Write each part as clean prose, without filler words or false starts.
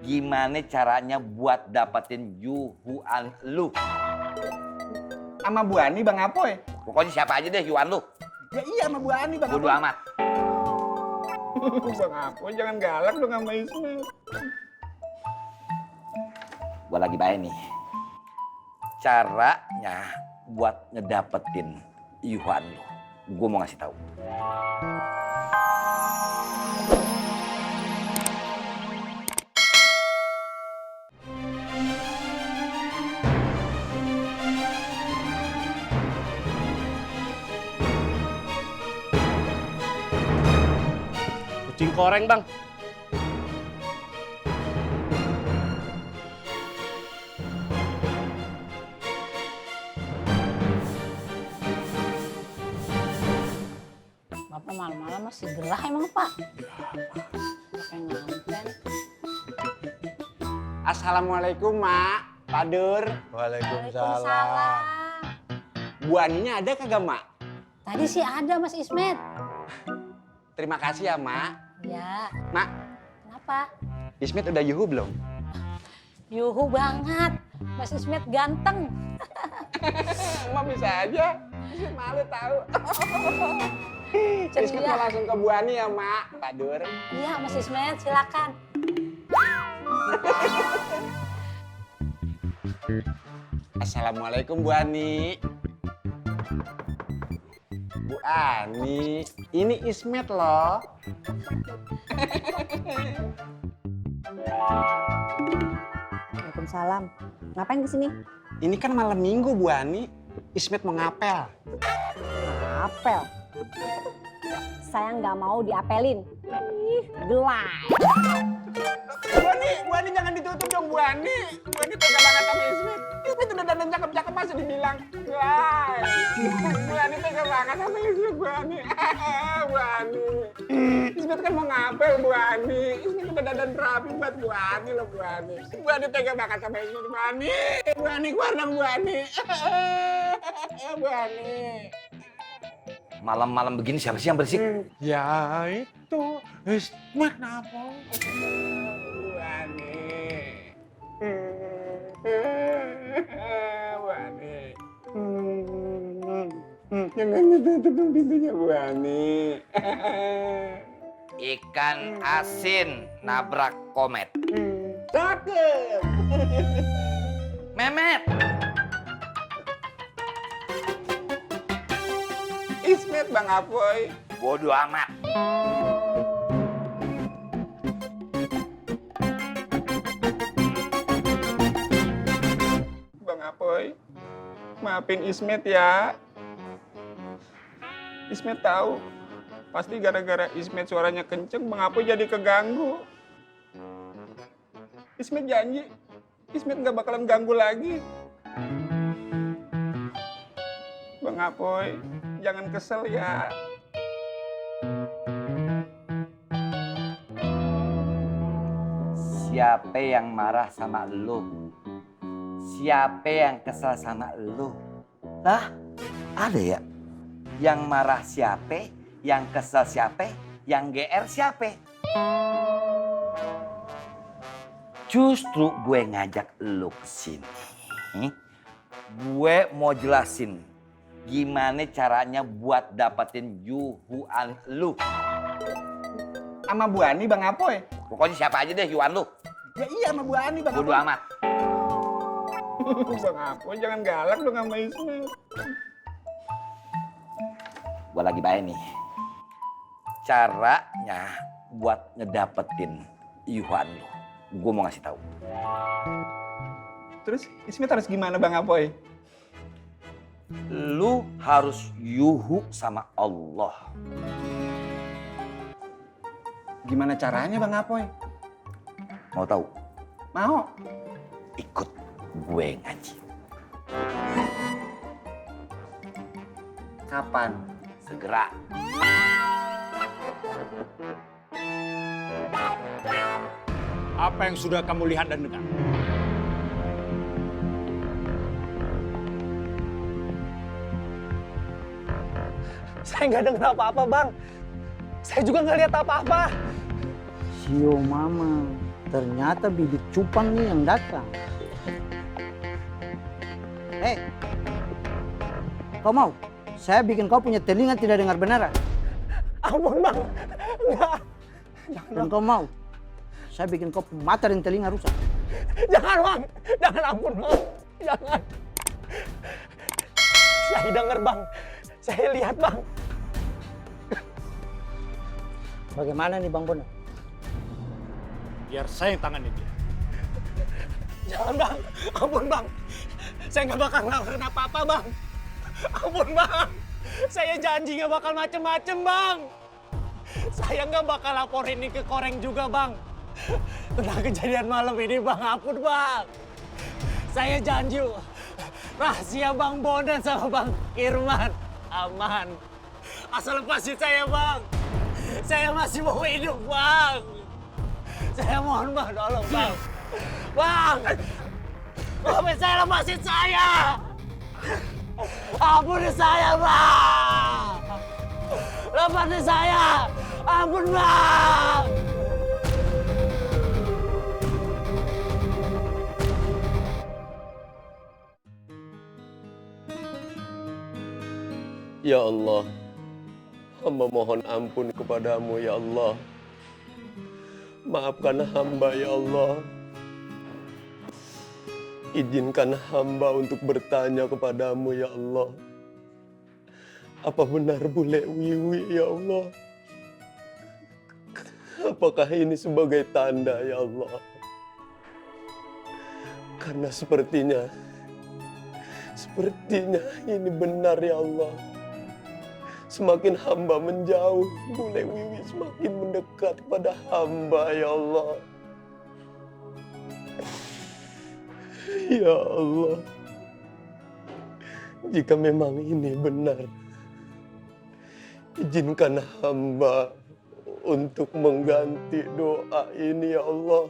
Gimana caranya buat dapetin yuhuan lu? Sama Bu Ani Bang Apoy. Pokoknya siapa aja deh yuhuan lu. Ya iya sama Bu Ani Bang Bodo Apoy. amat. Bang Apoy jangan galak dong sama Ismet. Gua lagi bayar nih. Caranya buat ngedapetin yuhuan lu. Gua mau ngasih tahu. Kucing koreng, Bang. Bapak malam-malam masih gerah emang, Pak? Pakai nganten. Assalamualaikum Mak, Pak Dur. Waalaikumsalam. Bu Aninya ada kagak Mak? Tadi sih ada Mas Ismet. Terima kasih ya Mak. Ya, Mak, kenapa? Ismet udah yuhu belum? Yuhu banget. Mas Ismet ganteng. Mak bisa aja. Ismet malu tahu. Ismet Ceria. mau langsung ke Bu Ani ya Mak, Pak Dur. Iya, Mas Ismet, silakan. Assalamualaikum Bu Ani. Bu Ani, ini Ismet loh. Waalaikumsalam. Ngapain kesini? Ini kan malam minggu Bu Ani. Ismet mau ngapel. Apel. Saya nggak mau diapelin. Ih, gelai. Bu Ani jangan ditutup dong Bu Ani. Bu Ani tega banget sama Ismet. Ismet udah dandan cakep-cakep masih dibilang. Wah, Bu Ani tega banget sama Ismet Bu Ani. Bu Ani. Ismet kan mau ngapel Bu Ani. Ismet udah dandan rapi buat Bu Ani loh Bu Ani. Bu Ani tega banget sama Ismet Bu Ani. Bu Ani keluar dong Bu Ani. Bu Ani. Malam-malam begini siapa sih yang berisik? Ya itu, Ismet kenapa? Bu Ani. Bu Ani. Jangan ditutup pintunya Bu Ani. Ikan asin nabrak komet. Cakep. Memet. Ismet Bang Apoy. Bodo amat. Bang Apoy, maafin Ismet ya. Ismet tahu, pasti gara-gara Ismet suaranya kenceng, Bang Apoy jadi keganggu. Ismet janji, Ismet nggak bakalan ganggu lagi. Bang Apoy, jangan kesel ya. Siapa yang marah sama lu? Siapa yang kesel sama lu? Lah, ada ya? Yang marah siapa? Yang kesel siapa? Yang GR siapa? Justru gue ngajak lu kesini. Gue mau jelasin gimana caranya buat dapetin yuhuan lu. Sama Bu Ani Bang Apoy. Pokoknya siapa aja deh yuhuan lu. Ya iya sama Bu Ani Bang Bodo Apoy. amat. Bang Apoy jangan galak dong sama Ismet. Gue lagi bayar nih. Caranya buat ngedapetin yuhuan lu. Gue mau ngasih tahu. Terus Ismet harus gimana Bang Apoy? Lu harus yuhu sama Allah. Gimana caranya Bang Apoy? Mau tahu? Mau. Ikut gue ngaji. Kapan? Segera. Apa yang sudah kamu lihat dan dengar? Saya nggak dengar apa-apa, Bang. Saya juga nggak lihat apa-apa. Sio mama Ternyata bibit cupang nih yang datang. Kau mau? Saya bikin kau punya telinga tidak dengar benar. Ampun bang, enggak. Dan kau mau? Saya bikin kau mata dan telinga rusak. Jangan bang, jangan ampun bang, jangan. Saya dengar bang, saya lihat bang. Bagaimana nih Bang Bono? Biar saya yang tangani dia. Jangan bang, ampun bang. Saya nggak bakal ngelakuin apa-apa bang. Ampun bang, saya janji nggak bakal macem-macem bang. Saya nggak bakal laporin ini ke Koreng juga bang. Tentang kejadian malam ini bang, ampun bang. Saya janji rahasia Bang Bondan sama Bang Irman aman. Asal lepasin saya bang. Saya masih mau hidup bang. Saya mohon bang, tolong bang. Bang, maafin saya, lepasin saya. Ampuni saya bang. Lepasin saya. Ampun bang. Ya Allah, hamba mohon ampun kepadamu ya Allah. Maafkan hamba ya Allah. Izinkan hamba untuk bertanya kepadamu ya Allah. Apa benar bule Wiwi ya Allah? Apakah ini sebagai tanda ya Allah? Karena sepertinya ini benar ya Allah. Semakin hamba menjauh, bule Wiwi semakin mendekat pada hamba ya Allah. Ya Allah, jika memang ini benar, izinkan hamba untuk mengganti doa ini ya Allah.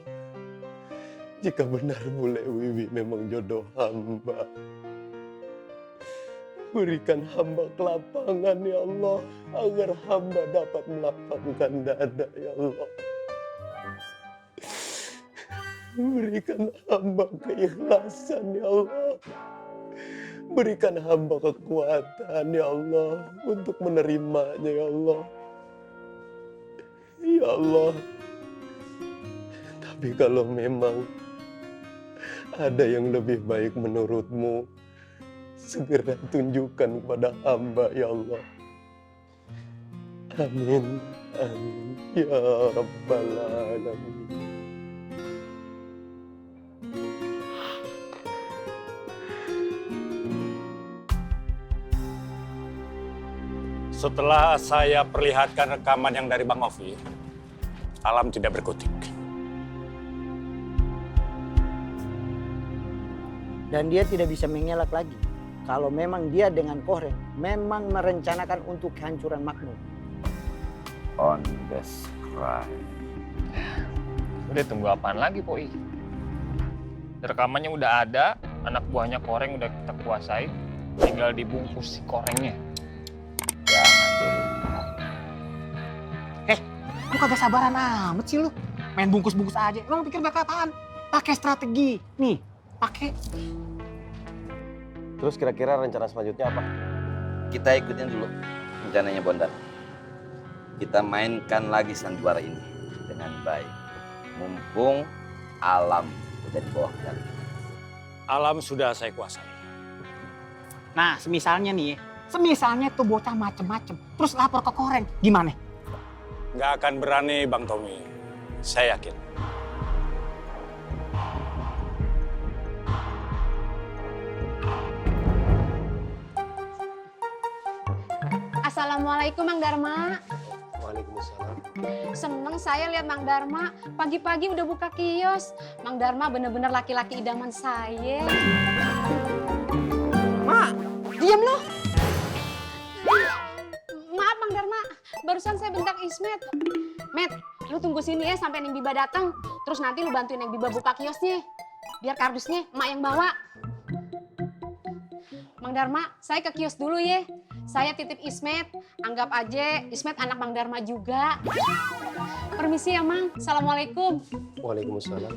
Jika benar bule Wiwi memang jodoh hamba, berikan hamba kelapangan ya Allah, agar hamba dapat melapangkan dada ya Allah. Berikan hamba keikhlasan ya Allah. Berikan hamba kekuatan ya Allah untuk menerimanya ya Allah. Ya Allah. Tapi kalau memang ada yang lebih baik menurut-Mu, segera tunjukkan kepada hamba ya Allah. Amin. Amin. Ya Rabbal Alamin. Setelah saya perlihatkan rekaman yang dari Bang Ovi, Alam tidak berkutik. Dan dia tidak bisa mengelak lagi. Kalau memang dia dengan Koreng memang merencanakan untuk kehancuran Makmur. On the scribe. Udah tunggu apaan lagi, Poi? Rekamannya udah ada, anak buahnya Koreng udah kita kuasai, tinggal dibungkus si Korengnya. Jangan dulu. Lu kagak sabaran amat sih lu. Main bungkus-bungkus aja. Lu pikir bakal apaan? Pakai strategi. Nih, pakai. Terus kira-kira rencana selanjutnya apa? Kita ikutin dulu rencananya Bondan. Kita mainkan lagi sandiwara ini dengan baik. Mumpung Alam udah di bawah kita. Alam sudah saya kuasai. Nah, semisalnya nih, semisalnya tuh bocah macem-macem, terus lapor ke Koreng, gimana? Nggak akan berani Bang Tommy, saya yakin. Assalamualaikum Mang Dharma. Waalaikumsalam. Seneng saya lihat Mang Dharma. Pagi-pagi udah buka kios. Mang Dharma bener-bener laki-laki idaman saya. Mak, diam lo. Maaf Mang Dharma, barusan saya bentak Ismet. Met, lu tunggu sini ya sampai Neng Biba datang. Terus nanti lu bantuin Neng Biba buka kiosnya. Biar kardusnya emak yang bawa. Mang Dharma, saya ke kios dulu ya. Saya titip Ismet. Anggap aja Ismet anak Bang Dharma juga. Permisi ya, Mang. Assalamualaikum. Waalaikumsalam.